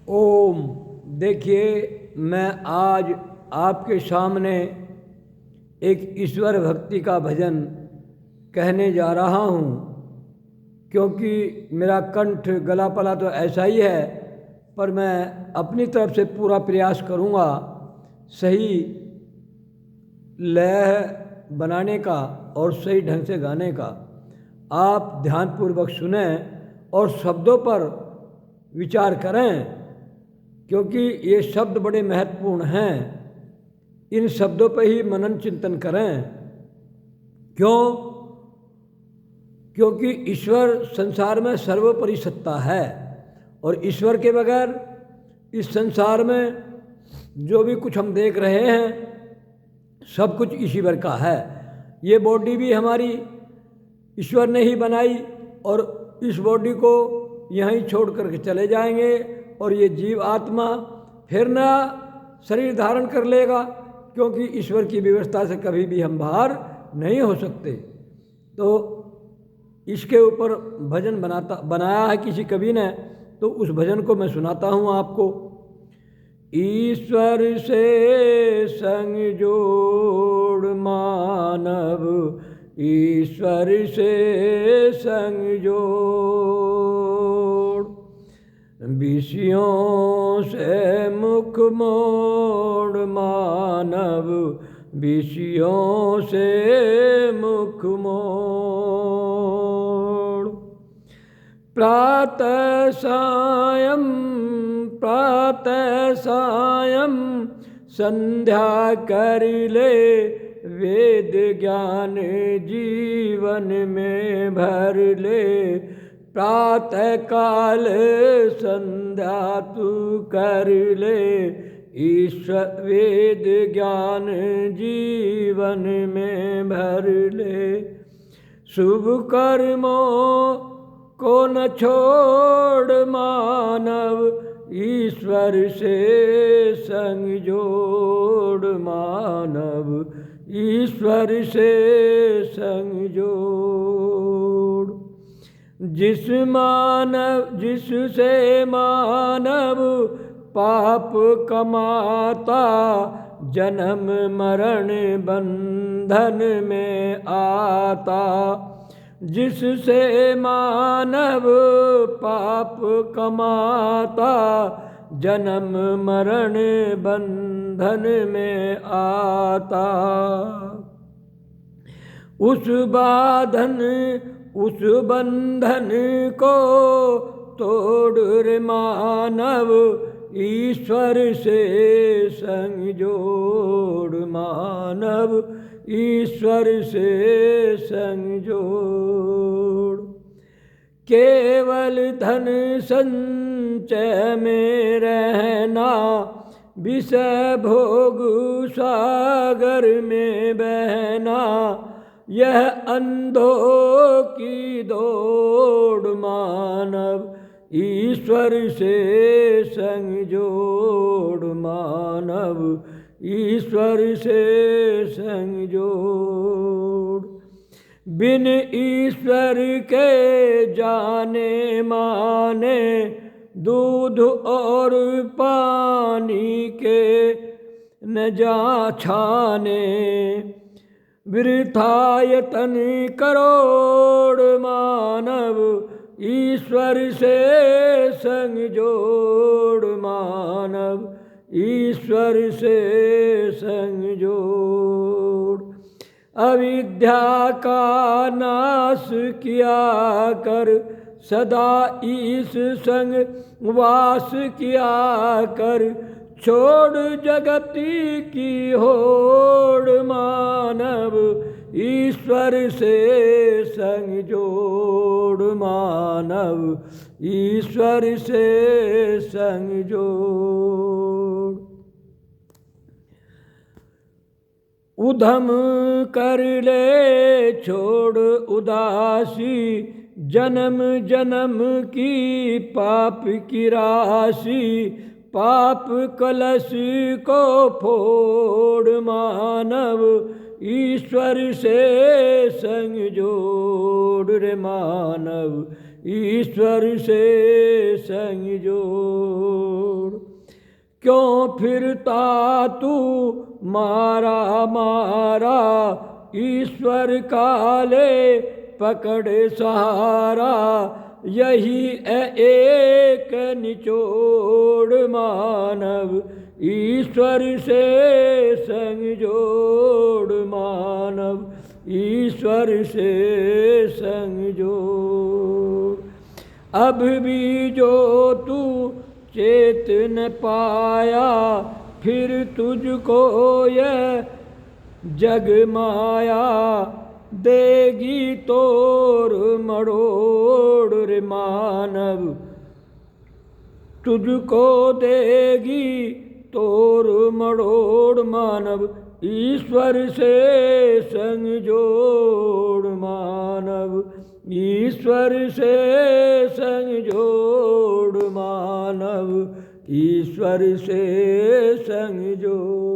ओम। देखिए, मैं आज आपके सामने एक ईश्वर भक्ति का भजन कहने जा रहा हूँ, क्योंकि मेरा कंठ गला पला तो ऐसा ही है, पर मैं अपनी तरफ से पूरा प्रयास करूँगा सही लय बनाने का और सही ढंग से गाने का। आप ध्यानपूर्वक सुने और शब्दों पर विचार करें, क्योंकि ये शब्द बड़े महत्वपूर्ण हैं। इन शब्दों पर ही मनन चिंतन करें। क्यों? क्योंकि ईश्वर संसार में सर्वोपरि सत्ता है और ईश्वर के बगैर इस संसार में जो भी कुछ हम देख रहे हैं सब कुछ ईश्वर का है। ये बॉडी भी हमारी ईश्वर ने ही बनाई और इस बॉडी को यहीं छोड़ करके चले जाएंगे और ये जीव आत्मा फिर नया शरीर धारण कर लेगा, क्योंकि ईश्वर की व्यवस्था से कभी भी हम बाहर नहीं हो सकते। तो इसके ऊपर भजन बनाया है किसी कवि ने, तो उस भजन को मैं सुनाता हूँ आपको। ईश्वर से संग जोड़ मानव, ईश्वर से संग जोड़, विषयों से मुख मोड़ मानव, विषयों से मुख मोड़। प्रातः सायं संध्या कर ले, वेद ज्ञान जीवन में भर ले। प्रातः काल संध्या तू कर ले, ईश्वर वेद ज्ञान जीवन में भर ले। शुभ कर्मों को न छोड़ मानव, ईश्वर से संग जोड़ मानव, ईश्वर से संग जोड़। जिससे मानव पाप कमाता, जन्म मरण बंधन में आता। जिससे मानव पाप कमाता, जन्म मरण बंधन में आता। उस बंधन को तोड़ रे मानव, ईश्वर से संग जोड़ मानव, ईश्वर से संग जोड़। केवल धन संचय में रहना, विषय भोग सागर में बहना। यह अंधों की दौड़ मानव, ईश्वर से संग जोड़ मानव, ईश्वर से संग जोड़। बिन ईश्वर के जाने माने, दूध और पानी के न जा छाने। वृथा यतन करोड़ मानव, ईश्वर से संग जोड़ मानव, ईश्वर से संग जोड़। अविद्या का नाश किया कर, सदा ईश संग वास किया कर। छोड़ जगती की होड़ मानव, ईश्वर से संग जोड़ मानव, ईश्वर से संग जोड़। उधम कर ले छोड़ उदासी, जन्म जन्म की पाप की राशि। पाप कलश को फोड़ मानव, ईश्वर से संग जोड़ रे मानव, ईश्वर से संग जोड़। क्यों फिरता तू मारा मारा, ईश्वर काले पकड़े सहारा। यही एक निचोड़ मानव, ईश्वर से संग जोड़ मानव, ईश्वर से संग जोड़। अब भी जो तू चेत न पाया, फिर तुझको यह जग माया देगी तोड़ मरोड़ रे मानव, तुझको देगी तोड़ मरोड़ मानव, ईश्वर से संग जोड़ मानव, ईश्वर से संग जोड़ मानव, ईश्वर से संग जोड़।